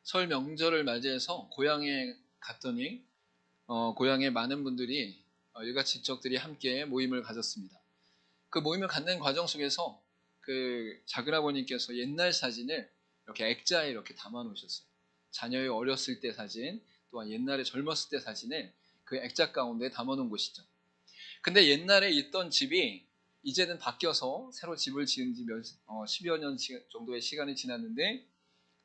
설 명절을 맞이해서 고향에 갔더니 고향에 많은 분들이 일가 친척들이 함께 모임을 가졌습니다. 그 모임을 갖는 과정 속에서 그 작은아버님께서 옛날 사진을 이렇게 액자에 이렇게 담아 놓으셨어요. 자녀의 어렸을 때 사진, 또한 옛날에 젊었을 때 사진을 그 액자 가운데 담아 놓은 것이죠. 근데 옛날에 있던 집이 이제는 바뀌어서 새로 집을 지은 지 10여 년 정도의 시간이 지났는데,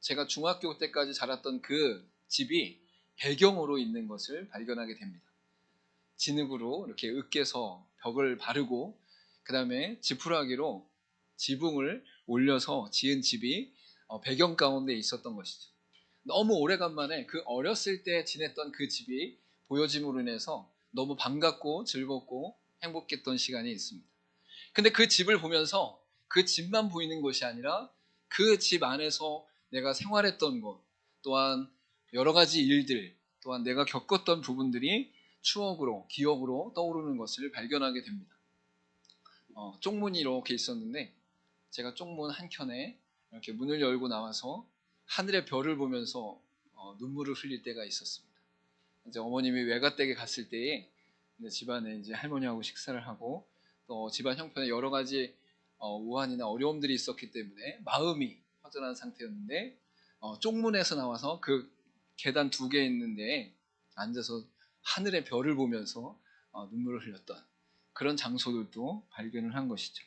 제가 중학교 때까지 자랐던 그 집이 배경으로 있는 것을 발견하게 됩니다. 진흙으로 이렇게 으깨서 벽을 바르고 그 다음에 지푸라기로 지붕을 올려서 지은 집이 배경 가운데 있었던 것이죠. 너무 오래간만에 그 어렸을 때 지냈던 그 집이 보여짐으로 인해서 너무 반갑고 즐겁고 행복했던 시간이 있습니다. 근데 그 집을 보면서 그 집만 보이는 것이 아니라 그 집 안에서 내가 생활했던 것, 또한 여러 가지 일들, 또한 내가 겪었던 부분들이 추억으로, 기억으로 떠오르는 것을 발견하게 됩니다. 쪽문이 이렇게 있었는데, 제가 쪽문 한켠에 이렇게 문을 열고 나와서 하늘의 별을 보면서 눈물을 흘릴 때가 있었습니다. 이제 어머님이 외가댁에 갔을 때에 집안에 이제 할머니하고 식사를 하고 또 집안 형편에 여러 가지 우환이나 어려움들이 있었기 때문에 마음이 허전한 상태였는데, 쪽문에서 나와서 그 계단 2개 있는데 앉아서 하늘의 별을 보면서 눈물을 흘렸던 그런 장소들도 발견을 한 것이죠.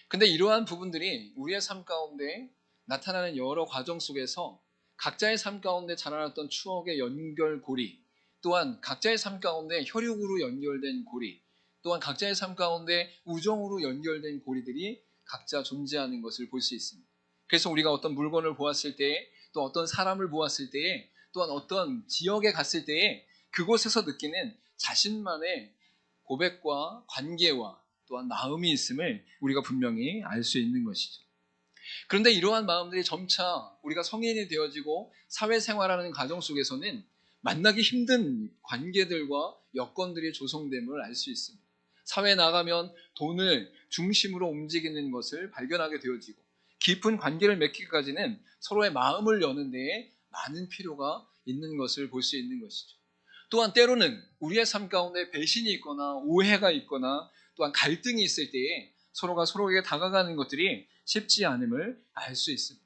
근데 이러한 부분들이 우리의 삶 가운데 나타나는 여러 과정 속에서 각자의 삶 가운데 자라났던 추억의 연결고리, 또한 각자의 삶 가운데 혈육으로 연결된 고리, 또한 각자의 삶 가운데 우정으로 연결된 고리들이 각자 존재하는 것을 볼 수 있습니다. 그래서 우리가 어떤 물건을 보았을 때에, 또 어떤 사람을 보았을 때에, 또한 어떤 지역에 갔을 때에 그곳에서 느끼는 자신만의 고백과 관계와 또한 마음이 있음을 우리가 분명히 알 수 있는 것이죠. 그런데 이러한 마음들이 점차 우리가 성인이 되어지고 사회생활하는 과정 속에서는 만나기 힘든 관계들과 여건들이 조성됨을 알 수 있습니다. 사회에 나가면 돈을 중심으로 움직이는 것을 발견하게 되어지고, 깊은 관계를 맺기까지는 서로의 마음을 여는 데에 많은 필요가 있는 것을 볼 수 있는 것이죠. 또한 때로는 우리의 삶 가운데 배신이 있거나 오해가 있거나 또한 갈등이 있을 때에 서로가 서로에게 다가가는 것들이 쉽지 않음을 알 수 있습니다.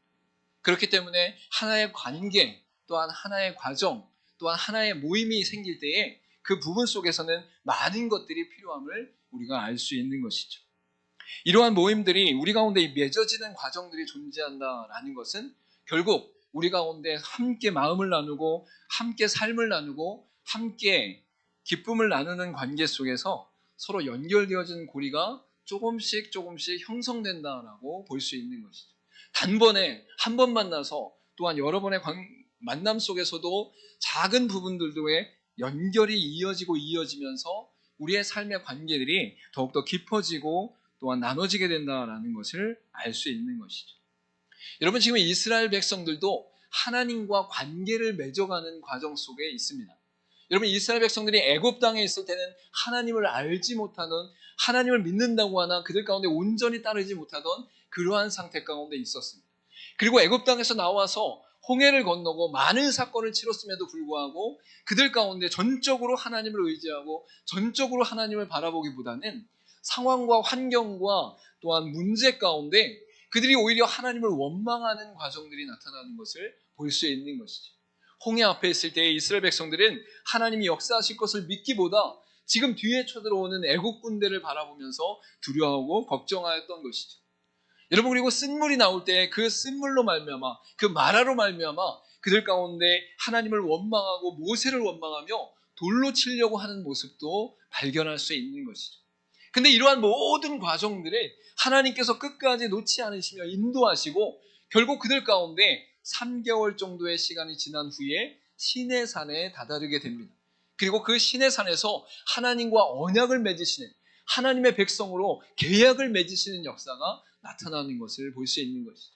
그렇기 때문에 하나의 관계, 또한 하나의 과정, 또한 하나의 모임이 생길 때에 그 부분 속에서는 많은 것들이 필요함을 우리가 알 수 있는 것이죠. 이러한 모임들이 우리 가운데 맺어지는 과정들이 존재한다라는 것은 결국 우리 가운데 함께 마음을 나누고 함께 삶을 나누고 함께 기쁨을 나누는 관계 속에서 서로 연결되어진 고리가 조금씩 형성된다라고 볼 수 있는 것이죠. 단번에 한 번 만나서 또한 여러 번의 만남 속에서도 작은 부분들도의 연결이 이어지면서 우리의 삶의 관계들이 더욱더 깊어지고 또한 나눠지게 된다라는 것을 알 수 있는 것이죠. 여러분, 지금 이스라엘 백성들도 하나님과 관계를 맺어가는 과정 속에 있습니다. 여러분, 이스라엘 백성들이 애굽 땅에 있을 때는 하나님을 알지 못하던, 하나님을 믿는다고 하나 그들 가운데 온전히 따르지 못하던 그러한 상태 가운데 있었습니다. 그리고 애굽 땅에서 나와서 홍해를 건너고 많은 사건을 치렀음에도 불구하고 그들 가운데 전적으로 하나님을 의지하고 전적으로 하나님을 바라보기보다는 상황과 환경과 또한 문제 가운데 그들이 오히려 하나님을 원망하는 과정들이 나타나는 것을 볼 수 있는 것이죠. 홍해 앞에 있을 때 이스라엘 백성들은 하나님이 역사하실 것을 믿기보다 지금 뒤에 쳐들어오는 애국 군대를 바라보면서 두려워하고 걱정하였던 것이죠. 여러분, 그리고 쓴물이 나올 때 그 쓴물로 말미암아, 그 마라로 말미암아 그들 가운데 하나님을 원망하고 모세를 원망하며 돌로 치려고 하는 모습도 발견할 수 있는 것이죠. 근데 이러한 모든 과정들을 하나님께서 끝까지 놓지 않으시며 인도하시고 결국 그들 가운데 3개월 정도의 시간이 지난 후에 시내산에 다다르게 됩니다. 그리고 그 시내산에서 하나님과 언약을 맺으시는, 하나님의 백성으로 계약을 맺으시는 역사가 나타나는 것을 볼 수 있는 것이죠.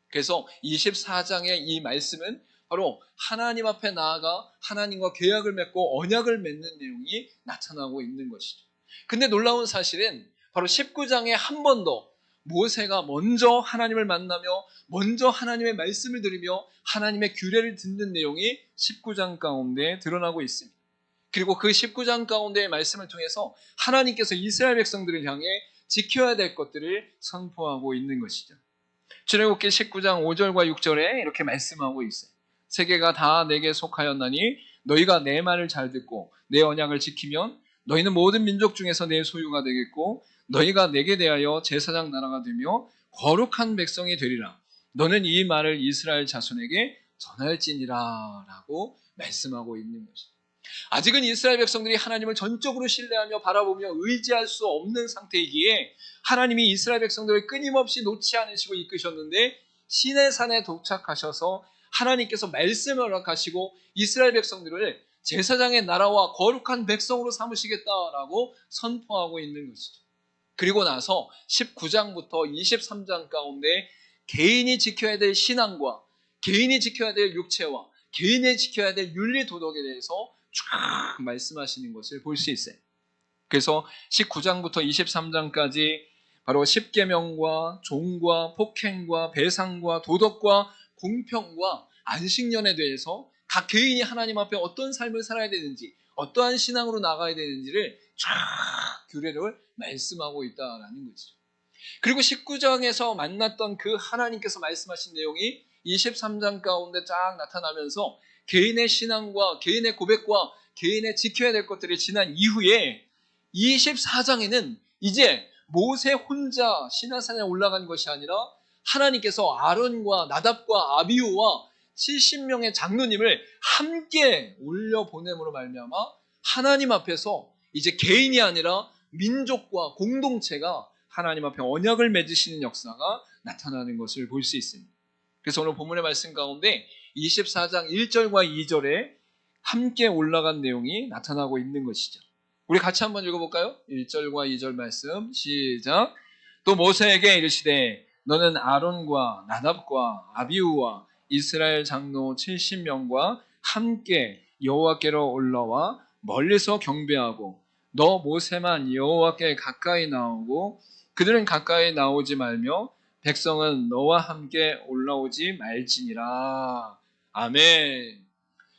그래서 24장의 이 말씀은 바로 하나님 앞에 나아가 하나님과 계약을 맺고 언약을 맺는 내용이 나타나고 있는 것이죠. 근데 놀라운 사실은 바로 19장에 한 번 더 모세가 먼저 하나님을 만나며 먼저 하나님의 말씀을 들으며 하나님의 규례를 듣는 내용이 19장 가운데 드러나고 있습니다. 그리고 그 19장 가운데의 말씀을 통해서 하나님께서 이스라엘 백성들을 향해 지켜야 될 것들을 선포하고 있는 것이죠. 출애굽기 19장 5절과 6절에 이렇게 말씀하고 있어요. 세계가 다 내게 속하였나니 너희가 내 말을 잘 듣고 내 언약을 지키면 너희는 모든 민족 중에서 내 소유가 되겠고 너희가 내게 대하여 제사장 나라가 되며 거룩한 백성이 되리라. 너는 이 말을 이스라엘 자손에게 전할지니라 라고 말씀하고 있는 것입니다. 아직은 이스라엘 백성들이 하나님을 전적으로 신뢰하며 바라보며 의지할 수 없는 상태이기에 하나님이 이스라엘 백성들을 끊임없이 놓지 않으시고 이끄셨는데 시내산에 도착하셔서 하나님께서 말씀을 허락하시고 이스라엘 백성들을 제사장의 나라와 거룩한 백성으로 삼으시겠다라고 선포하고 있는 것이죠. 그리고 나서 19장부터 23장 가운데 개인이 지켜야 될 신앙과 개인이 지켜야 될 육체와 개인이 지켜야 될 윤리 도덕에 대해서 쫙 말씀하시는 것을 볼 수 있어요. 그래서 19장부터 23장까지 바로 십계명과 종과 폭행과 배상과 도덕과 공평과 안식년에 대해서 각 개인이 하나님 앞에 어떤 삶을 살아야 되는지 어떠한 신앙으로 나가야 되는지를 쫙 규례를 말씀하고 있다라는 거죠. 그리고 19장에서 만났던 그 하나님께서 말씀하신 내용이 23장 가운데 쫙 나타나면서 개인의 신앙과 개인의 고백과 개인의 지켜야 될 것들이 지난 이후에 24장에는 이제 모세 혼자 시내산에 올라간 것이 아니라 하나님께서 아론과 나답과 아비후와 70명의 장로님을 함께 올려보냄으로 말미암아 하나님 앞에서 이제 개인이 아니라 민족과 공동체가 하나님 앞에 언약을 맺으시는 역사가 나타나는 것을 볼 수 있습니다. 그래서 오늘 본문의 말씀 가운데 24장 1절과 2절에 함께 올라간 내용이 나타나고 있는 것이죠. 우리 같이 한번 읽어볼까요? 1절과 2절 말씀 시작. 또 모세에게 이르시되 너는 아론과 나답과 아비후와 이스라엘 장로 70명과 함께 여호와께로 올라와 멀리서 경배하고 너 모세만 여호와께 가까이 나오고 그들은 가까이 나오지 말며 백성은 너와 함께 올라오지 말지니라. 아멘.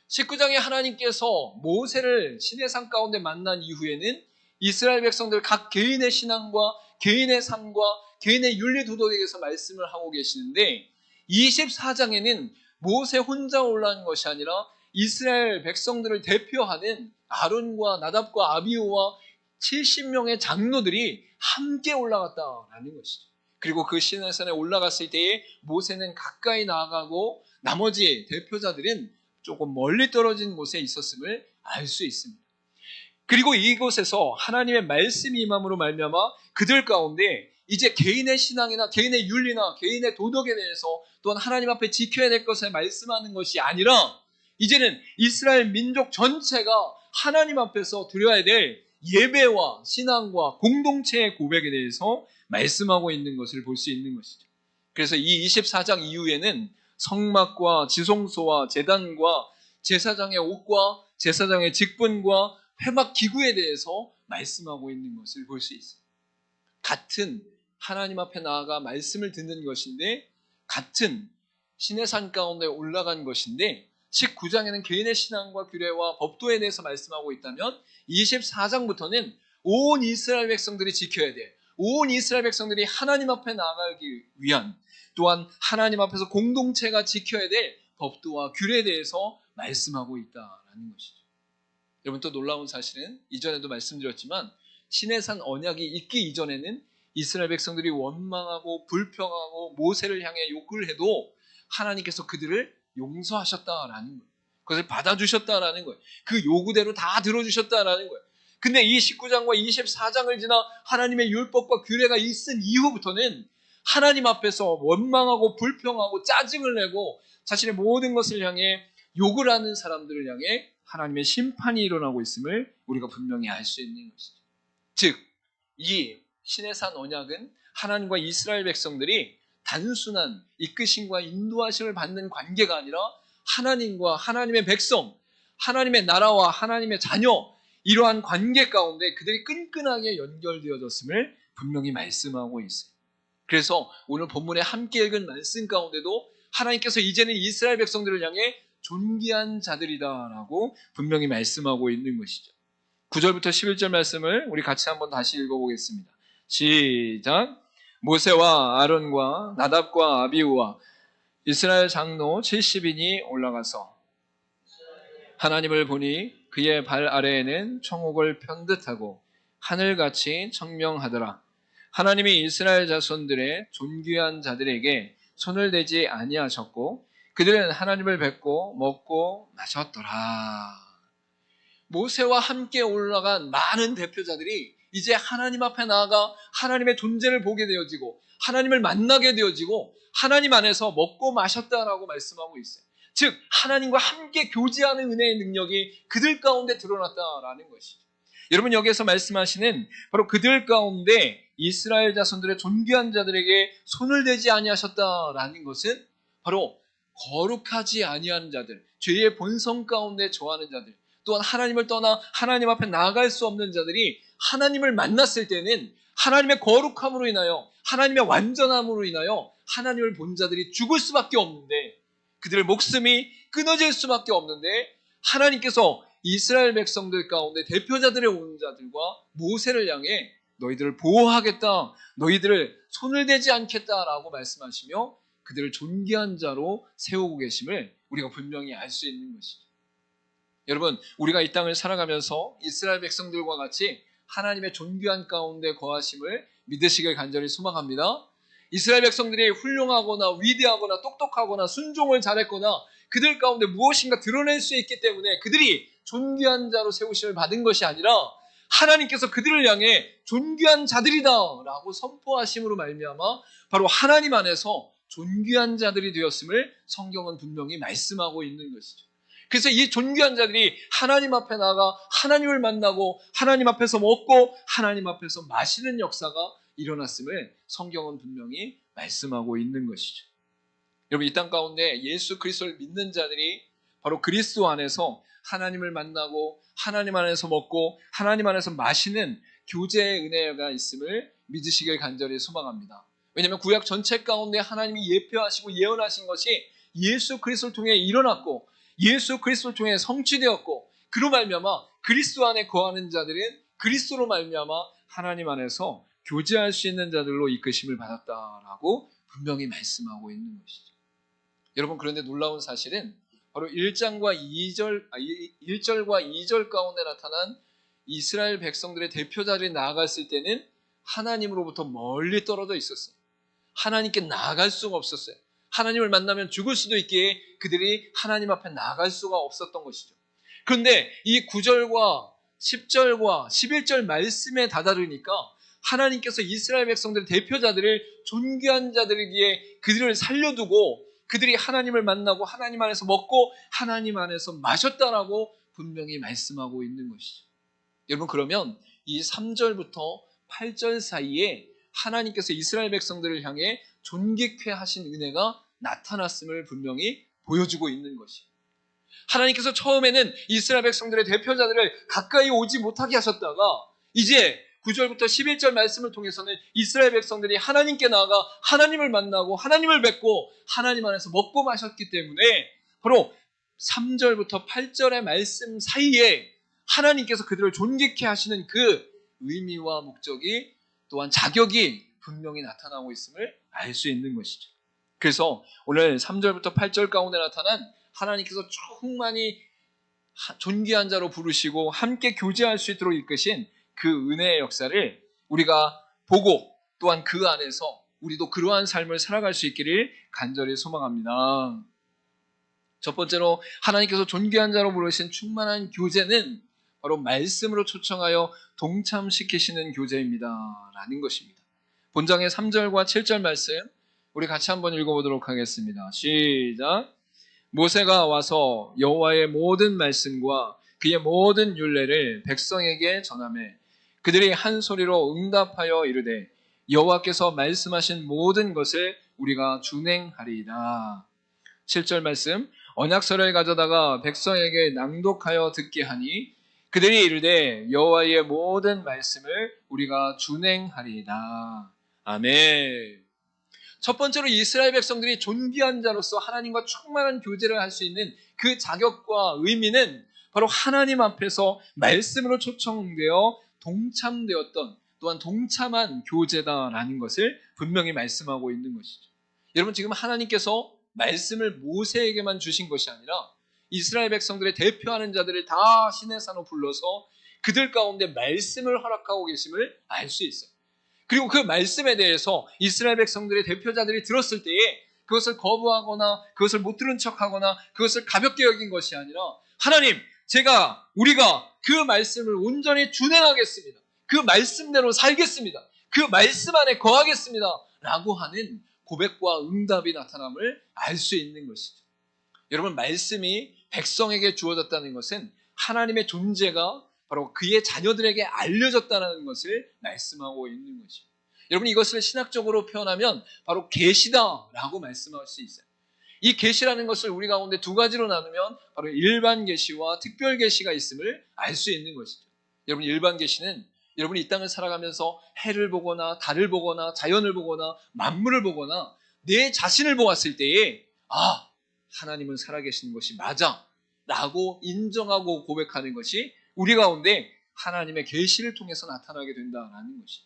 19장에 하나님께서 모세를 시내산 가운데 만난 이후에는 이스라엘 백성들 각 개인의 신앙과 개인의 삶과 개인의 윤리 도덕에 대해서 말씀을 하고 계시는데 24장에는 모세 혼자 올라간 것이 아니라 이스라엘 백성들을 대표하는 아론과 나답과 아비후와 70명의 장로들이 함께 올라갔다라는 것이죠. 그리고 그 시내산에 올라갔을 때에 모세는 가까이 나아가고 나머지 대표자들은 조금 멀리 떨어진 곳에 있었음을 알 수 있습니다. 그리고 이곳에서 하나님의 말씀이 임함으로 말미암아 그들 가운데 이제 개인의 신앙이나 개인의 윤리나 개인의 도덕에 대해서 또한 하나님 앞에 지켜야 될 것을 말씀하는 것이 아니라 이제는 이스라엘 민족 전체가 하나님 앞에서 드려야 될 예배와 신앙과 공동체의 고백에 대해서 말씀하고 있는 것을 볼 수 있는 것이죠. 그래서 이 24장 이후에는 성막과 지성소와 제단과 제사장의 옷과 제사장의 직분과 회막 기구에 대해서 말씀하고 있는 것을 볼 수 있어요. 같은 하나님 앞에 나아가 말씀을 듣는 것인데 같은 시내산 가운데 올라간 것인데 19장에는 개인의 신앙과 규례와 법도에 대해서 말씀하고 있다면 24장부터는 온 이스라엘 백성들이 지켜야 돼. 온 이스라엘 백성들이 하나님 앞에 나아가기 위한 또한 하나님 앞에서 공동체가 지켜야 될 법도와 규례에 대해서 말씀하고 있다라는 것이죠. 여러분 또 놀라운 사실은 이전에도 말씀드렸지만 시내산 언약이 있기 이전에는 이스라엘 백성들이 원망하고 불평하고 모세를 향해 욕을 해도 하나님께서 그들을 용서하셨다라는 거예요. 그것을 받아주셨다라는 거예요. 그 요구대로 다 들어주셨다라는 거예요. 근데 이 19장과 24장을 지나 하나님의 율법과 규례가 있은 이후부터는 하나님 앞에서 원망하고 불평하고 짜증을 내고 자신의 모든 것을 향해 욕을 하는 사람들을 향해 하나님의 심판이 일어나고 있음을 우리가 분명히 알 수 있는 것이죠. 즉, 이 시내산 언약은 하나님과 이스라엘 백성들이 단순한 이끄심과 인도하심을 받는 관계가 아니라 하나님과 하나님의 백성, 하나님의 나라와 하나님의 자녀 이러한 관계 가운데 그들이 끈끈하게 연결되어졌음을 분명히 말씀하고 있어요. 그래서 오늘 본문에 함께 읽은 말씀 가운데도 하나님께서 이제는 이스라엘 백성들을 향해 존귀한 자들이다라고 분명히 말씀하고 있는 것이죠. 9절부터 11절 말씀을 우리 같이 한번 다시 읽어보겠습니다. 시작. 모세와 아론과 나답과 아비후와 이스라엘 장로 70인이 올라가서 하나님을 보니 그의 발 아래에는 청옥을 편 듯하고 하늘같이 청명하더라. 하나님이 이스라엘 자손들의 존귀한 자들에게 손을 대지 아니하셨고 그들은 하나님을 뵙고 먹고 마셨더라. 모세와 함께 올라간 많은 대표자들이 이제 하나님 앞에 나아가 하나님의 존재를 보게 되어지고 하나님을 만나게 되어지고 하나님 안에서 먹고 마셨다라고 말씀하고 있어요. 즉 하나님과 함께 교제하는 은혜의 능력이 그들 가운데 드러났다라는 것이죠. 여러분 여기에서 말씀하시는 바로 그들 가운데 이스라엘 자손들의 존귀한 자들에게 손을 대지 아니하셨다라는 것은 바로 거룩하지 아니하는 자들, 죄의 본성 가운데 거하는 자들, 또한 하나님을 떠나 하나님 앞에 나아갈 수 없는 자들이 하나님을 만났을 때는 하나님의 거룩함으로 인하여 하나님의 완전함으로 인하여 하나님을 본 자들이 죽을 수밖에 없는데 그들의 목숨이 끊어질 수밖에 없는데 하나님께서 이스라엘 백성들 가운데 대표자들의 온 자들과 모세를 향해 너희들을 보호하겠다, 너희들을 손을 대지 않겠다라고 말씀하시며 그들을 존귀한 자로 세우고 계심을 우리가 분명히 알 수 있는 것이죠. 여러분 우리가 이 땅을 살아가면서 이스라엘 백성들과 같이 하나님의 존귀한 가운데 거하심을 믿으시길 간절히 소망합니다. 이스라엘 백성들이 훌륭하거나 위대하거나 똑똑하거나 순종을 잘했거나 그들 가운데 무엇인가 드러낼 수 있기 때문에 그들이 존귀한 자로 세우심을 받은 것이 아니라 하나님께서 그들을 향해 존귀한 자들이다 라고 선포하심으로 말미암아 바로 하나님 안에서 존귀한 자들이 되었음을 성경은 분명히 말씀하고 있는 것이죠. 그래서 이 존귀한 자들이 하나님 앞에 나가 하나님을 만나고 하나님 앞에서 먹고 하나님 앞에서 마시는 역사가 일어났음을 성경은 분명히 말씀하고 있는 것이죠. 여러분 이 땅 가운데 예수 그리스도를 믿는 자들이 바로 그리스도 안에서 하나님을 만나고 하나님 안에서 먹고 하나님 안에서 마시는 교제의 은혜가 있음을 믿으시길 간절히 소망합니다. 왜냐하면 구약 전체 가운데 하나님이 예표하시고 예언하신 것이 예수 그리스도를 통해 일어났고 예수 그리스도를 통해 성취되었고 그로 말미암아 그리스도 안에 거하는 자들은 그리스도로 말미암아 하나님 안에서 교제할 수 있는 자들로 이끄심을 받았다라고 분명히 말씀하고 있는 것이죠. 여러분 그런데 놀라운 사실은 바로 1절과 2절 가운데 나타난 이스라엘 백성들의 대표자리에 나아갔을 때는 하나님으로부터 멀리 떨어져 있었어요. 하나님께 나아갈 수가 없었어요. 하나님을 만나면 죽을 수도 있기에 그들이 하나님 앞에 나아갈 수가 없었던 것이죠. 그런데 이 9절과 10절과 11절 말씀에 다다르니까 하나님께서 이스라엘 백성들의 대표자들을 존귀한 자들이기에 그들을 살려두고 그들이 하나님을 만나고 하나님 안에서 먹고 하나님 안에서 마셨다라고 분명히 말씀하고 있는 것이죠. 여러분 그러면 이 3절부터 8절 사이에 하나님께서 이스라엘 백성들을 향해 존귀케 하신 은혜가 나타났음을 분명히 보여주고 있는 것이에요. 하나님께서 처음에는 이스라엘 백성들의 대표자들을 가까이 오지 못하게 하셨다가 이제 9절부터 11절 말씀을 통해서는 이스라엘 백성들이 하나님께 나아가 하나님을 만나고 하나님을 뵙고 하나님 안에서 먹고 마셨기 때문에 바로 3절부터 8절의 말씀 사이에 하나님께서 그들을 존귀케 하시는 그 의미와 목적이 또한 자격이 분명히 나타나고 있음을 알 수 있는 것이죠. 그래서 오늘 3절부터 8절 가운데 나타난 하나님께서 충만히 존귀한 자로 부르시고 함께 교제할 수 있도록 이끄신 그 은혜의 역사를 우리가 보고 또한 그 안에서 우리도 그러한 삶을 살아갈 수 있기를 간절히 소망합니다. 첫 번째로 하나님께서 존귀한 자로 부르신 충만한 교제는 바로 말씀으로 초청하여 동참시키시는 교제입니다 라는 것입니다. 본장의 3절과 7절 말씀 우리 같이 한번 읽어보도록 하겠습니다. 시작. 모세가 와서 여호와의 모든 말씀과 그의 모든 율례를 백성에게 전하매 그들이 한 소리로 응답하여 이르되 여호와께서 말씀하신 모든 것을 우리가 준행하리이다. 7절 말씀 언약서를 가져다가 백성에게 낭독하여 듣게 하니 그들이 이르되 여호와의 모든 말씀을 우리가 준행하리이다. 아멘. 첫 번째로 이스라엘 백성들이 존귀한 자로서 하나님과 충만한 교제를 할 수 있는 그 자격과 의미는 바로 하나님 앞에서 말씀으로 초청되어 동참되었던, 또한 동참한 교제다라는 것을 분명히 말씀하고 있는 것이죠. 여러분, 지금 하나님께서 말씀을 모세에게만 주신 것이 아니라 이스라엘 백성들의 대표하는 자들을 다 시내산으로 불러서 그들 가운데 말씀을 허락하고 계심을 알 수 있어요. 그리고 그 말씀에 대해서 이스라엘 백성들의 대표자들이 들었을 때에 그것을 거부하거나 그것을 못 들은 척하거나 그것을 가볍게 여긴 것이 아니라, 하나님, 우리가 그 말씀을 온전히 준행하겠습니다. 그 말씀대로 살겠습니다. 그 말씀 안에 거하겠습니다. 라고 하는 고백과 응답이 나타남을 알 수 있는 것이죠. 여러분, 말씀이 백성에게 주어졌다는 것은 하나님의 존재가 바로 그의 자녀들에게 알려졌다는 것을 말씀하고 있는 것입니다. 여러분, 이것을 신학적으로 표현하면 바로 계시다라고 말씀할 수 있어요. 이 계시라는 것을 우리 가운데 두 가지로 나누면 바로 일반 계시와 특별 계시가 있음을 알 수 있는 것이죠. 여러분, 일반 계시는 여러분이 이 땅을 살아가면서 해를 보거나 달을 보거나 자연을 보거나 만물을 보거나 내 자신을 보았을 때에 하나님은 살아계시는 것이 맞아 라고 인정하고 고백하는 것이 우리 가운데 하나님의 계시를 통해서 나타나게 된다라는 것이죠.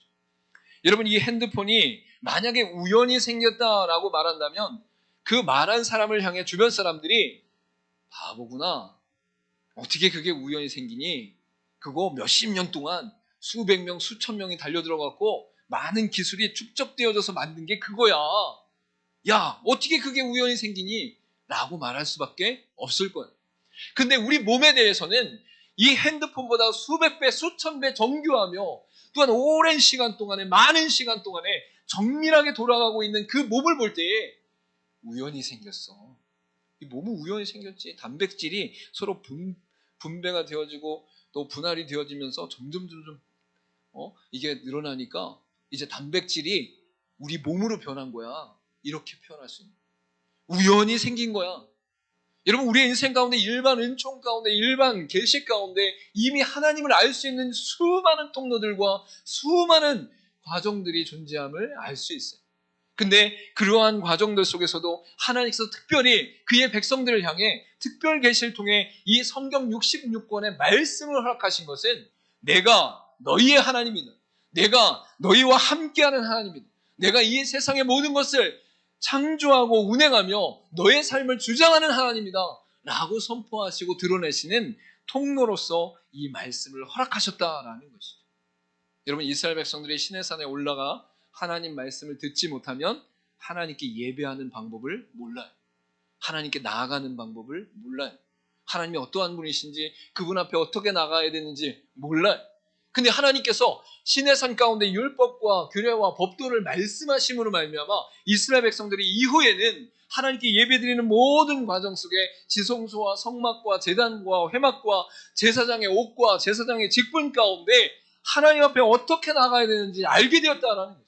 여러분, 이 핸드폰이 만약에 우연히 생겼다라고 말한다면 그 말한 사람을 향해 주변 사람들이 바보구나, 어떻게 그게 우연히 생기니, 그거 몇십 년 동안 수백 명, 수천 명이 달려들어갖고 많은 기술이 축적되어져서 만든 게 그거야. 야, 어떻게 그게 우연히 생기니? 라고 말할 수밖에 없을 거예요. 근데 우리 몸에 대해서는 이 핸드폰보다 수백 배, 수천 배 정교하며 또한 오랜 시간 동안에, 많은 시간 동안에 정밀하게 돌아가고 있는 그 몸을 볼 때에 우연히 생겼어. 이 몸은 우연히 생겼지. 단백질이 서로 분배가 되어지고 또 분할이 되어지면서 점점 이게 늘어나니까 이제 단백질이 우리 몸으로 변한 거야. 이렇게 표현할 수 있는. 우연히 생긴 거야. 여러분, 우리의 인생 가운데, 일반 은총 가운데, 일반 계시 가운데 이미 하나님을 알 수 있는 수많은 통로들과 수많은 과정들이 존재함을 알 수 있어요. 근데 그러한 과정들 속에서도 하나님께서 특별히 그의 백성들을 향해 특별 계시를 통해 이 성경 66권의 말씀을 허락하신 것은 내가 너희의 하나님이다. 내가 너희와 함께하는 하나님이다. 내가 이 세상의 모든 것을 창조하고 운행하며 너의 삶을 주장하는 하나님이다 라고 선포하시고 드러내시는 통로로서 이 말씀을 허락하셨다라는 것이죠. 여러분, 이스라엘 백성들이 시내산에 올라가 하나님 말씀을 듣지 못하면 하나님께 예배하는 방법을 몰라요. 하나님께 나아가는 방법을 몰라요. 하나님이 어떠한 분이신지, 그분 앞에 어떻게 나가야 되는지 몰라요. 근데 하나님께서 시내산 가운데 율법과 규례와 법도를 말씀하심으로 말미암아 이스라엘 백성들이 이후에는 하나님께 예배드리는 모든 과정 속에 지성소와 성막과 제단과 회막과 제사장의 옷과 제사장의 직분 가운데 하나님 앞에 어떻게 나가야 되는지 알게 되었다라는 거죠.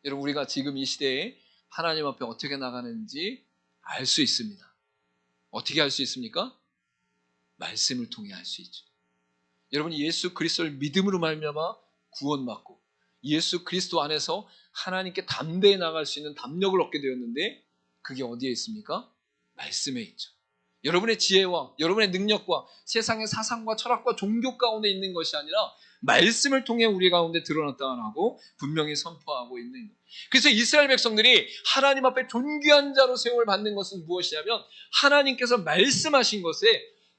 여러분, 우리가 지금 이 시대에 하나님 앞에 어떻게 나가는지 알 수 있습니다. 어떻게 알 수 있습니까? 말씀을 통해 알 수 있죠. 여러분이 예수 그리스도를 믿음으로 말미암아 구원받고 예수 그리스도 안에서 하나님께 담대히 나갈 수 있는 담력을 얻게 되었는데 그게 어디에 있습니까? 말씀에 있죠. 여러분의 지혜와 여러분의 능력과 세상의 사상과 철학과 종교 가운데 있는 것이 아니라 말씀을 통해 우리 가운데 드러났다고 분명히 선포하고 있는 거예요. 그래서 이스라엘 백성들이 하나님 앞에 존귀한 자로 세움을 받는 것은 무엇이냐면 하나님께서 말씀하신 것에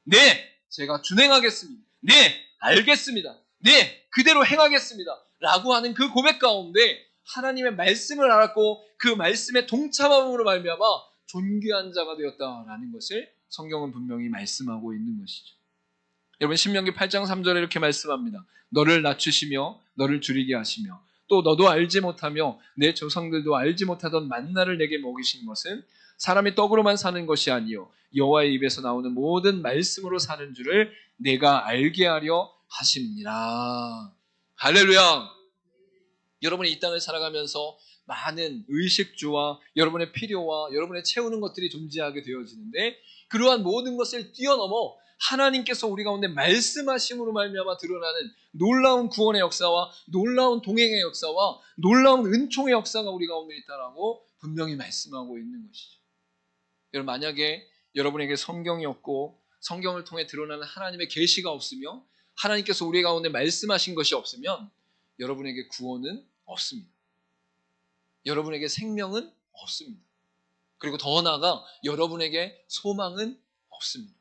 네, 제가 준행하겠습니다. 네, 알겠습니다. 네, 그대로 행하겠습니다. 라고 하는 그 고백 가운데 하나님의 말씀을 알았고 그 말씀에 동참함으로 말미암아 존귀한 자가 되었다라는 것을 성경은 분명히 말씀하고 있는 것이죠. 여러분, 신명기 8장 3절에 이렇게 말씀합니다. 너를 낮추시며 너를 줄이게 하시며 또 너도 알지 못하며 내 조상들도 알지 못하던 만나를 내게 먹이신 것은 사람이 떡으로만 사는 것이 아니요 여호와의 입에서 나오는 모든 말씀으로 사는 줄을 내가 알게 하려 하심이니라. 할렐루야. 여러분이 이 땅을 살아가면서 많은 의식주와 여러분의 필요와 여러분의 채우는 것들이 존재하게 되어지는데, 그러한 모든 것을 뛰어넘어 하나님께서 우리 가운데 말씀하심으로 말미암아 드러나는 놀라운 구원의 역사와 놀라운 동행의 역사와 놀라운 은총의 역사가 우리 가운데 있다라고 분명히 말씀하고 있는 것이죠. 여러분, 만약에 여러분에게 성경이 없고 성경을 통해 드러나는 하나님의 계시가 없으며 하나님께서 우리 가운데 말씀하신 것이 없으면 여러분에게 구원은 없습니다. 여러분에게 생명은 없습니다. 그리고 더 나아가 여러분에게 소망은 없습니다.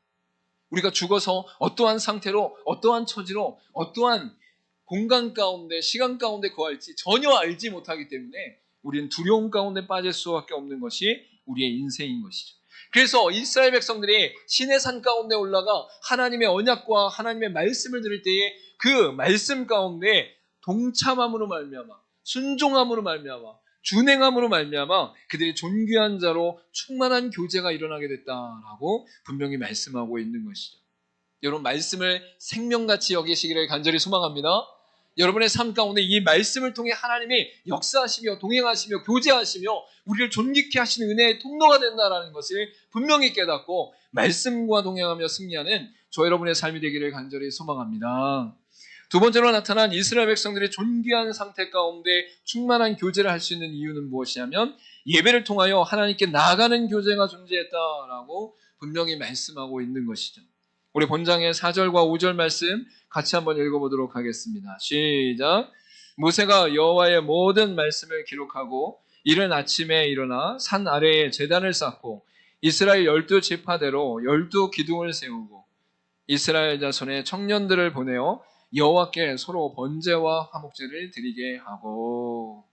우리가 죽어서 어떠한 상태로, 어떠한 처지로, 어떠한 공간 가운데, 시간 가운데 거할지 전혀 알지 못하기 때문에 우리는 두려움 가운데 빠질 수밖에 없는 것이 우리의 인생인 것이죠. 그래서 이스라엘 백성들이 시내 산 가운데 올라가 하나님의 언약과 하나님의 말씀을 들을 때에 그 말씀 가운데 동참함으로 말미암아, 순종함으로 말미암아, 준행함으로 말미암아 그들이 존귀한 자로 충만한 교제가 일어나게 됐다라고 분명히 말씀하고 있는 것이죠. 여러분, 말씀을 생명같이 여기시기를 간절히 소망합니다. 여러분의 삶 가운데 이 말씀을 통해 하나님이 역사하시며 동행하시며 교제하시며 우리를 존귀케 하시는 은혜의 통로가 된다는 것을 분명히 깨닫고 말씀과 동행하며 승리하는 저 여러분의 삶이 되기를 간절히 소망합니다. 두 번째로 나타난 이스라엘 백성들의 존귀한 상태 가운데 충만한 교제를 할 수 있는 이유는 무엇이냐면 예배를 통하여 하나님께 나아가는 교제가 존재했다라고 분명히 말씀하고 있는 것이죠. 우리 본장의 4절과 5절 말씀 같이 한번 읽어보도록 하겠습니다. 시작. 모세가 여호와의 모든 말씀을 기록하고 이른 아침에 일어나 산 아래에 제단을 쌓고 이스라엘 12지파대로 12기둥을 세우고 이스라엘 자손의 청년들을 보내어 여호와께 서로 번제와 화목제를 드리게 하고.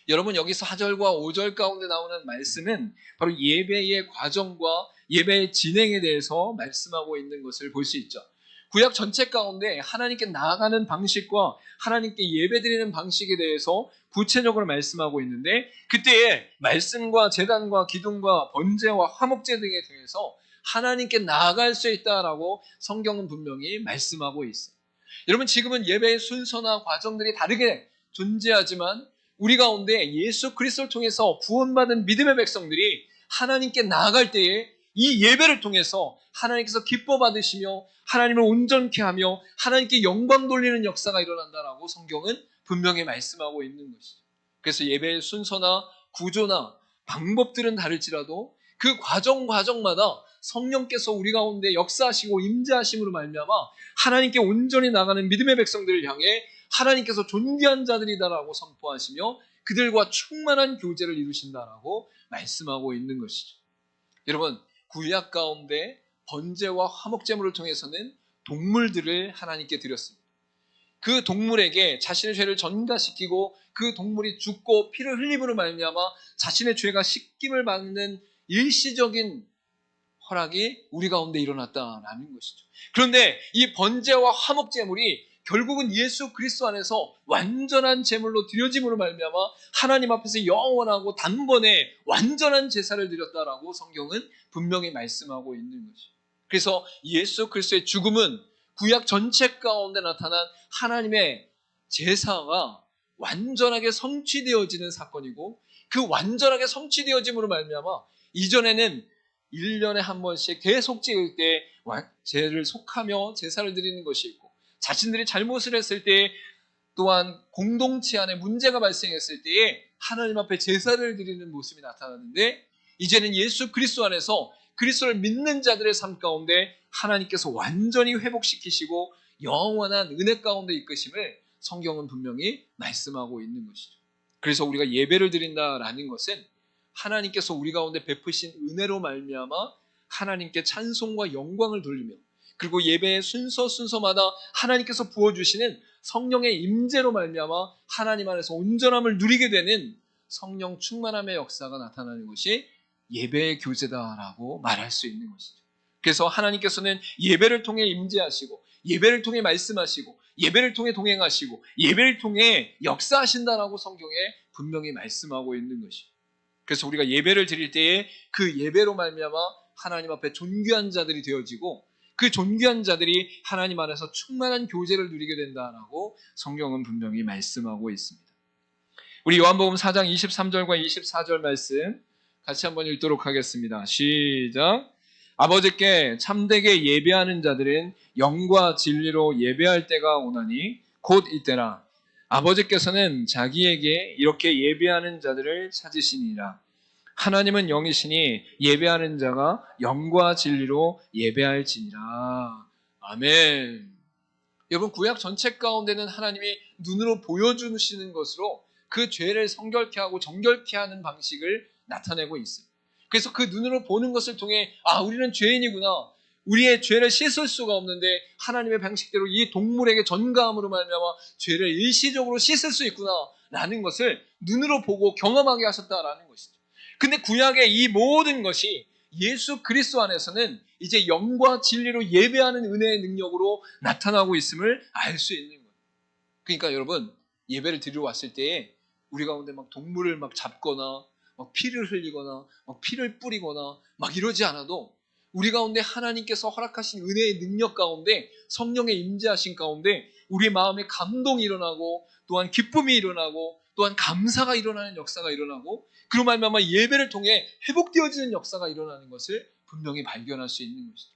여러분, 여기서 4절과 5절 가운데 나오는 말씀은 바로 예배의 과정과 예배의 진행에 대해서 말씀하고 있는 것을 볼 수 있죠. 구약 전체 가운데 하나님께 나아가는 방식과 하나님께 예배드리는 방식에 대해서 구체적으로 말씀하고 있는데, 그때의 말씀과 제단과 기둥과 번제와 화목제 등에 대해서 하나님께 나아갈 수 있다라고 성경은 분명히 말씀하고 있어요. 여러분, 지금은 예배의 순서나 과정들이 다르게 존재하지만 우리 가운데 예수 그리스도를 통해서 구원받은 믿음의 백성들이 하나님께 나아갈 때에 이 예배를 통해서 하나님께서 기뻐 받으시며 하나님을 온전케 하며 하나님께 영광 돌리는 역사가 일어난다라고 성경은 분명히 말씀하고 있는 것이죠. 그래서 예배의 순서나 구조나 방법들은 다를지라도 그 과정마다 성령께서 우리 가운데 역사하시고 임재하심으로 말미암아 하나님께 온전히 나가는 믿음의 백성들을 향해 하나님께서 존귀한 자들이다라고 선포하시며 그들과 충만한 교제를 이루신다라고 말씀하고 있는 것이죠. 여러분, 구약 가운데 번제와 화목제물을 통해서는 동물들을 하나님께 드렸습니다. 그 동물에게 자신의 죄를 전가시키고 그 동물이 죽고 피를 흘림으로 말미암아 자신의 죄가 씻김을 받는 일시적인 허락이 우리 가운데 일어났다라는 것이죠. 그런데 이 번제와 화목제물이 결국은 예수 그리스도 안에서 완전한 제물로 드려짐으로 말미암아 하나님 앞에서 영원하고 단번에 완전한 제사를 드렸다라고 성경은 분명히 말씀하고 있는 것이죠. 그래서 예수 그리스도의 죽음은 구약 전체 가운데 나타난 하나님의 제사가 완전하게 성취되어지는 사건이고, 그 완전하게 성취되어짐으로 말미암아 이전에는 1년에 한 번씩 계속 찍을 때 죄를 속하며 제사를 드리는 것이 있고, 자신들이 잘못을 했을 때 또한 공동체 안에 문제가 발생했을 때에 하나님 앞에 제사를 드리는 모습이 나타나는데, 이제는 예수 그리스도 안에서 그리스도를 믿는 자들의 삶 가운데 하나님께서 완전히 회복시키시고 영원한 은혜 가운데 이끄심을 성경은 분명히 말씀하고 있는 것이죠. 그래서 우리가 예배를 드린다라는 것은 하나님께서 우리 가운데 베푸신 은혜로 말미암아 하나님께 찬송과 영광을 돌리며, 그리고 예배의 순서마다 하나님께서 부어주시는 성령의 임재로 말미암아 하나님 안에서 온전함을 누리게 되는 성령 충만함의 역사가 나타나는 것이 예배의 교제다라고 말할 수 있는 것이죠. 그래서 하나님께서는 예배를 통해 임재하시고 예배를 통해 말씀하시고 예배를 통해 동행하시고 예배를 통해 역사하신다라고 성경에 분명히 말씀하고 있는 것이죠. 그래서 우리가 예배를 드릴 때에 그 예배로 말미암아 하나님 앞에 존귀한 자들이 되어지고 그 존귀한 자들이 하나님 안에서 충만한 교제를 누리게 된다라고 성경은 분명히 말씀하고 있습니다. 우리 요한복음 4장 23절과 24절 말씀 같이 한번 읽도록 하겠습니다. 시작. 아버지께 참되게 예배하는 자들은 영과 진리로 예배할 때가 오나니 곧 이때라. 아버지께서는 자기에게 이렇게 예배하는 자들을 찾으시니라. 하나님은 영이시니 예배하는 자가 영과 진리로 예배할지니라. 아멘. 여러분, 구약 전체 가운데는 하나님이 눈으로 보여주시는 것으로 그 죄를 성결케 하고 정결케 하는 방식을 나타내고 있어요. 그래서 그 눈으로 보는 것을 통해 우리는 죄인이구나. 우리의 죄를 씻을 수가 없는데 하나님의 방식대로 이 동물에게 전가함으로 말미암아 죄를 일시적으로 씻을 수 있구나 라는 것을 눈으로 보고 경험하게 하셨다라는 것이죠. 근데 구약의 이 모든 것이 예수 그리스도 안에서는 이제 영과 진리로 예배하는 은혜의 능력으로 나타나고 있음을 알 수 있는 거예요. 그러니까 여러분, 예배를 드리러 왔을 때에 우리 가운데 막 동물을 막 잡거나 막 피를 흘리거나 막 피를 뿌리거나 막 이러지 않아도 우리 가운데 하나님께서 허락하신 은혜의 능력 가운데 성령의 임재하신 가운데 우리의 마음에 감동이 일어나고 또한 기쁨이 일어나고 또한 감사가 일어나는 역사가 일어나고 그로 말미암아 예배를 통해 회복되어지는 역사가 일어나는 것을 분명히 발견할 수 있는 것이죠.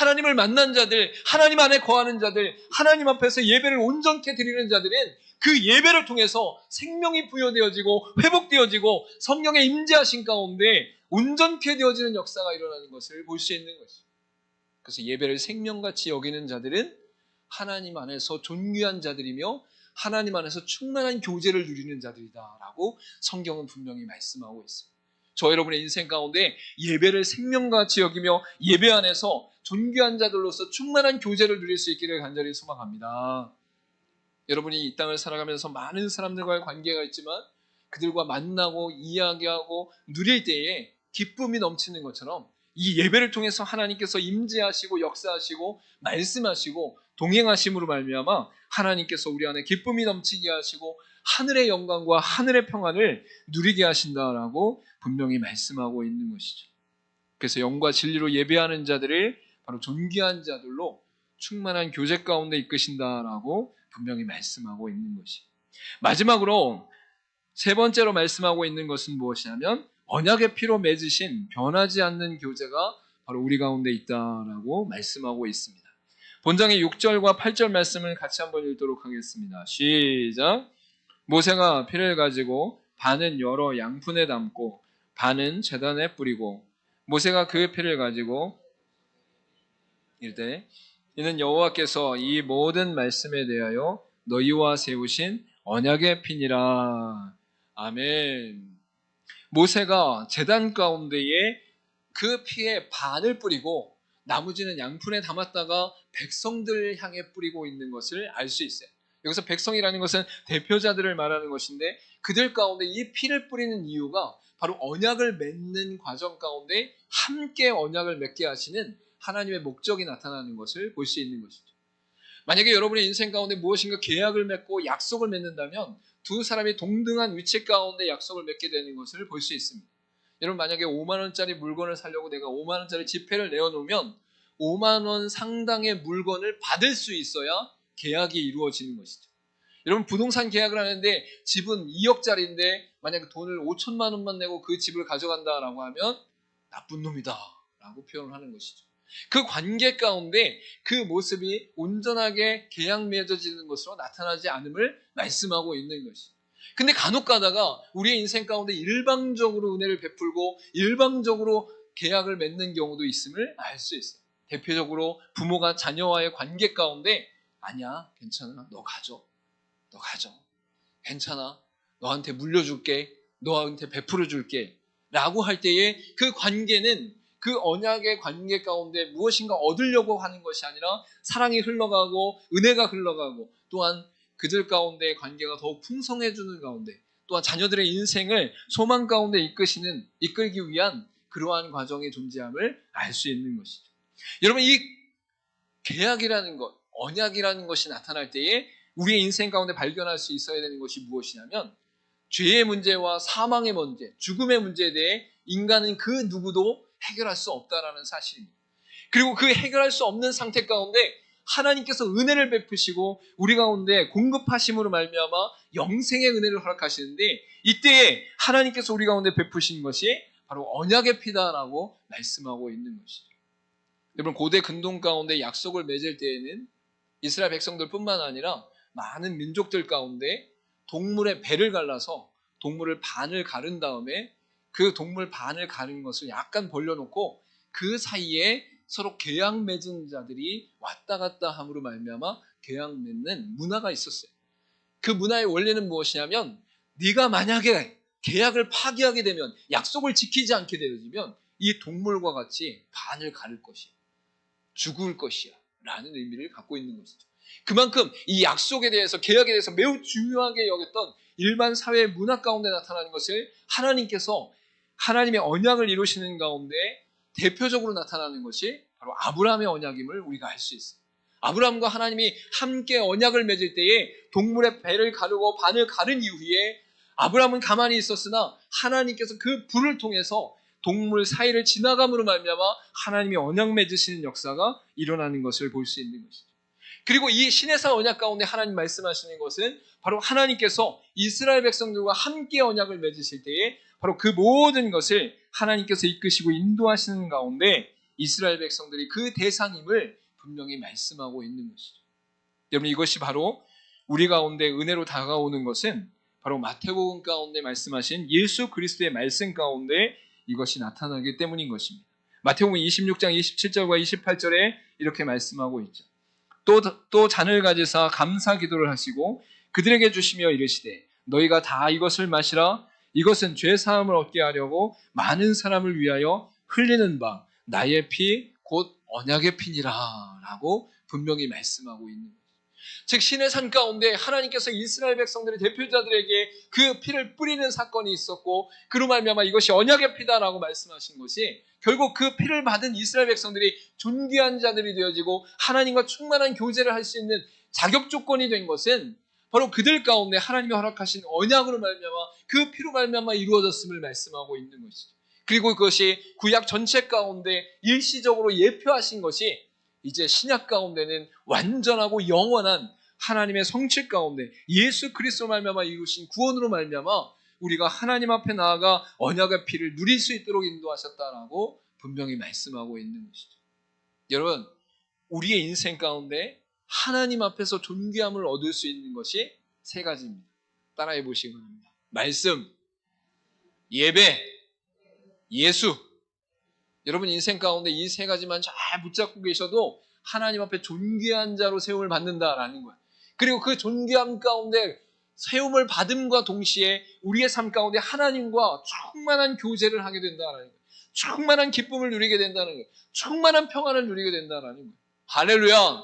하나님을 만난 자들, 하나님 안에 거하는 자들, 하나님 앞에서 예배를 온전케 드리는 자들은 그 예배를 통해서 생명이 부여되어지고 회복되어지고 성령의 임재하신 가운데 온전케 되어지는 역사가 일어나는 것을 볼 수 있는 것이죠. 그래서 예배를 생명같이 여기는 자들은 하나님 안에서 존귀한 자들이며 하나님 안에서 충만한 교제를 누리는 자들이다라고 성경은 분명히 말씀하고 있습니다. 저 여러분의 인생 가운데 예배를 생명같이 여기며 예배 안에서 존귀한 자들로서 충만한 교제를 누릴 수 있기를 간절히 소망합니다. 여러분이 이 땅을 살아가면서 많은 사람들과의 관계가 있지만 그들과 만나고 이야기하고 누릴 때에 기쁨이 넘치는 것처럼 이 예배를 통해서 하나님께서 임재하시고 역사하시고 말씀하시고 동행하심으로 말미암아 하나님께서 우리 안에 기쁨이 넘치게 하시고 하늘의 영광과 하늘의 평안을 누리게 하신다라고 분명히 말씀하고 있는 것이죠. 그래서 영과 진리로 예배하는 자들을 바로 존귀한 자들로 충만한 교제 가운데 이끄신다라고 분명히 말씀하고 있는 것이. 마지막으로 세 번째로 말씀하고 있는 것은 무엇이냐면 언약의 피로 맺으신 변하지 않는 교제가 바로 우리 가운데 있다라고 말씀하고 있습니다. 본장의 6절과 8절 말씀을 같이 한번 읽도록 하겠습니다. 시작. 모세가 피를 가지고 반은 여러 양푼에 담고 반은 제단에 뿌리고 모세가 그 피를 가지고 이르되 이는 여호와께서 이 모든 말씀에 대하여 너희와 세우신 언약의 피니라. 아멘. 모세가 제단 가운데에 그 피에 반을 뿌리고 나머지는 양푼에 담았다가 백성들 향해 뿌리고 있는 것을 알 수 있어요. 여기서 백성이라는 것은 대표자들을 말하는 것인데 그들 가운데 이 피를 뿌리는 이유가 바로 언약을 맺는 과정 가운데 함께 언약을 맺게 하시는 하나님의 목적이 나타나는 것을 볼 수 있는 것이죠. 만약에 여러분의 인생 가운데 무엇인가 계약을 맺고 약속을 맺는다면 두 사람이 동등한 위치 가운데 약속을 맺게 되는 것을 볼 수 있습니다. 여러분, 만약에 5만 원짜리 물건을 사려고 내가 5만 원짜리 지폐를 내어놓으면 5만 원 상당의 물건을 받을 수 있어야 계약이 이루어지는 것이죠. 여러분, 부동산 계약을 하는데 집은 2억짜리인데 만약에 돈을 5천만 원만 내고 그 집을 가져간다라고 하면 나쁜 놈이다 라고 표현을 하는 것이죠. 그 관계 가운데 그 모습이 온전하게 계약 맺어지는 것으로 나타나지 않음을 말씀하고 있는 것이죠. 근데 간혹 가다가 우리의 인생 가운데 일방적으로 은혜를 베풀고 일방적으로 계약을 맺는 경우도 있음을 알 수 있어요. 대표적으로 부모가 자녀와의 관계 가운데 아니야, 괜찮아, 너 가져, 너 가져, 괜찮아, 너한테 물려줄게, 너한테 베풀어 줄게 라고 할 때에 그 관계는 그 언약의 관계 가운데 무엇인가 얻으려고 하는 것이 아니라 사랑이 흘러가고 은혜가 흘러가고 또한 그들 가운데의 관계가 더욱 풍성해지는 가운데 또한 자녀들의 인생을 소망 가운데 이끌기 위한 그러한 과정의 존재함을 알 수 있는 것이죠. 여러분, 이 계약이라는 것, 언약이라는 것이 나타날 때에 우리의 인생 가운데 발견할 수 있어야 되는 것이 무엇이냐면 죄의 문제와 사망의 문제, 죽음의 문제에 대해 인간은 그 누구도 해결할 수 없다라는 사실입니다. 그리고 그 해결할 수 없는 상태 가운데 하나님께서 은혜를 베푸시고 우리 가운데 공급하심으로 말미암아 영생의 은혜를 허락하시는데, 이때에 하나님께서 우리 가운데 베푸신 것이 바로 언약의 피다라고 말씀하고 있는 것이죠. 여러분, 고대 근동 가운데 약속을 맺을 때에는 이스라엘 백성들뿐만 아니라 많은 민족들 가운데 동물의 배를 갈라서 동물을 반을 가른 다음에 그 동물 반을 가른 것을 약간 벌려놓고 그 사이에 서로 계약 맺은 자들이 왔다 갔다 함으로 말미암아 계약 맺는 문화가 있었어요. 그 문화의 원리는 무엇이냐면, 네가 만약에 계약을 파기하게 되면, 약속을 지키지 않게 되어지면 이 동물과 같이 반을 가를 것이야, 죽을 것이야 라는 의미를 갖고 있는 것이죠. 그만큼 이 약속에 대해서, 계약에 대해서 매우 중요하게 여겼던 일반 사회의 문화 가운데 나타나는 것을 하나님께서 하나님의 언약을 이루시는 가운데 대표적으로 나타나는 것이 바로 아브라함의 언약임을 우리가 알 수 있어요. 아브라함과 하나님이 함께 언약을 맺을 때에 동물의 배를 가르고 반을 가른 이후에 아브라함은 가만히 있었으나 하나님께서 그 불을 통해서 동물 사이를 지나감으로 말미암아 하나님이 언약 맺으시는 역사가 일어나는 것을 볼 수 있는 것이죠. 그리고 이 시내산 언약 가운데 하나님 말씀하시는 것은 바로 하나님께서 이스라엘 백성들과 함께 언약을 맺으실 때에 바로 그 모든 것을 하나님께서 이끄시고 인도하시는 가운데 이스라엘 백성들이 그 대상임을 분명히 말씀하고 있는 것이죠. 여러분, 이것이 바로 우리 가운데 은혜로 다가오는 것은 바로 마태복음 가운데 말씀하신 예수 그리스도의 말씀 가운데 이것이 나타나기 때문인 것입니다. 마태복음 26장 27절과 28절에 이렇게 말씀하고 있죠. 또 잔을 가지사 감사 기도를 하시고 그들에게 주시며 이르시되 너희가 다 이것을 마시라. 이것은 죄 사함을 얻게 하려고 많은 사람을 위하여 흘리는 바 나의 피 곧 언약의 피니라 라고 분명히 말씀하고 있는 거예요. 즉, 시내산 가운데 하나님께서 이스라엘 백성들의 대표자들에게 그 피를 뿌리는 사건이 있었고, 그로 말미암아 이것이 언약의 피다라고 말씀하신 것이 결국 그 피를 받은 이스라엘 백성들이 존귀한 자들이 되어지고 하나님과 충만한 교제를 할 수 있는 자격 조건이 된 것은 바로 그들 가운데 하나님이 허락하신 언약으로 말미암아 그 피로 말미암아 이루어졌음을 말씀하고 있는 것이죠. 그리고 그것이 구약 전체 가운데 일시적으로 예표하신 것이 이제 신약 가운데는 완전하고 영원한 하나님의 성취 가운데 예수 그리스도로 말미암아 이루신 구원으로 말미암아 우리가 하나님 앞에 나아가 언약의 피를 누릴 수 있도록 인도하셨다라고 분명히 말씀하고 있는 것이죠. 여러분, 우리의 인생 가운데 하나님 앞에서 존귀함을 얻을 수 있는 것이 세 가지입니다. 따라해 보시기 바랍니다. 말씀, 예배, 예수. 여러분, 인생 가운데 이 세 가지만 잘 붙잡고 계셔도 하나님 앞에 존귀한 자로 세움을 받는다라는 거예요. 그리고 그 존귀함 가운데 세움을 받음과 동시에 우리의 삶 가운데 하나님과 충만한 교제를 하게 된다라는 거예요. 충만한 기쁨을 누리게 된다는 거예요. 충만한 평안을 누리게 된다라는 거예요. 할렐루야!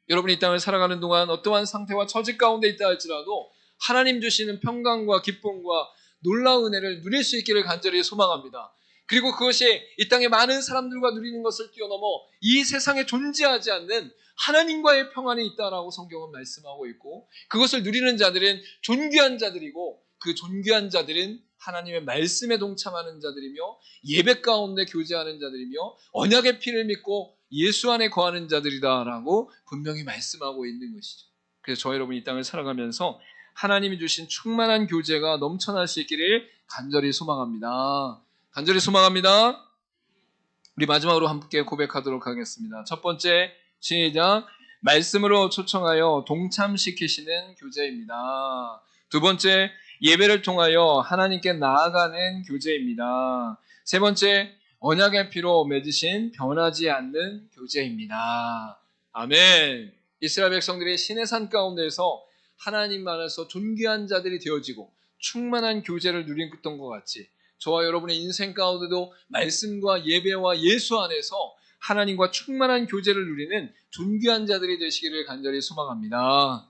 여러분이 이 땅을 살아가는 동안 어떠한 상태와 처지 가운데 있다 할지라도 하나님 주시는 평강과 기쁨과 놀라운 은혜를 누릴 수 있기를 간절히 소망합니다. 그리고 그것이 이 땅의 많은 사람들과 누리는 것을 뛰어넘어 이 세상에 존재하지 않는 하나님과의 평안이 있다라고 성경은 말씀하고 있고, 그것을 누리는 자들은 존귀한 자들이고 그 존귀한 자들은 하나님의 말씀에 동참하는 자들이며 예배 가운데 교제하는 자들이며 언약의 피를 믿고 예수 안에 거하는 자들이다라고 분명히 말씀하고 있는 것이죠. 그래서 저 여러분이 이 땅을 살아가면서 하나님이 주신 충만한 교제가 넘쳐날 수 있기를 간절히 소망합니다. 간절히 소망합니다. 우리 마지막으로 함께 고백하도록 하겠습니다. 첫 번째, 시작. 말씀으로 초청하여 동참시키시는 교제입니다. 두 번째, 예배를 통하여 하나님께 나아가는 교제입니다. 세 번째, 언약의 피로 맺으신 변하지 않는 교제입니다. 아멘. 이스라엘 백성들이 시내산 가운데서 하나님 안에서 존귀한 자들이 되어지고 충만한 교제를 누렸던 것 같이 저와 여러분의 인생 가운데도 말씀과 예배와 예수 안에서 하나님과 충만한 교제를 누리는 존귀한 자들이 되시기를 간절히 소망합니다.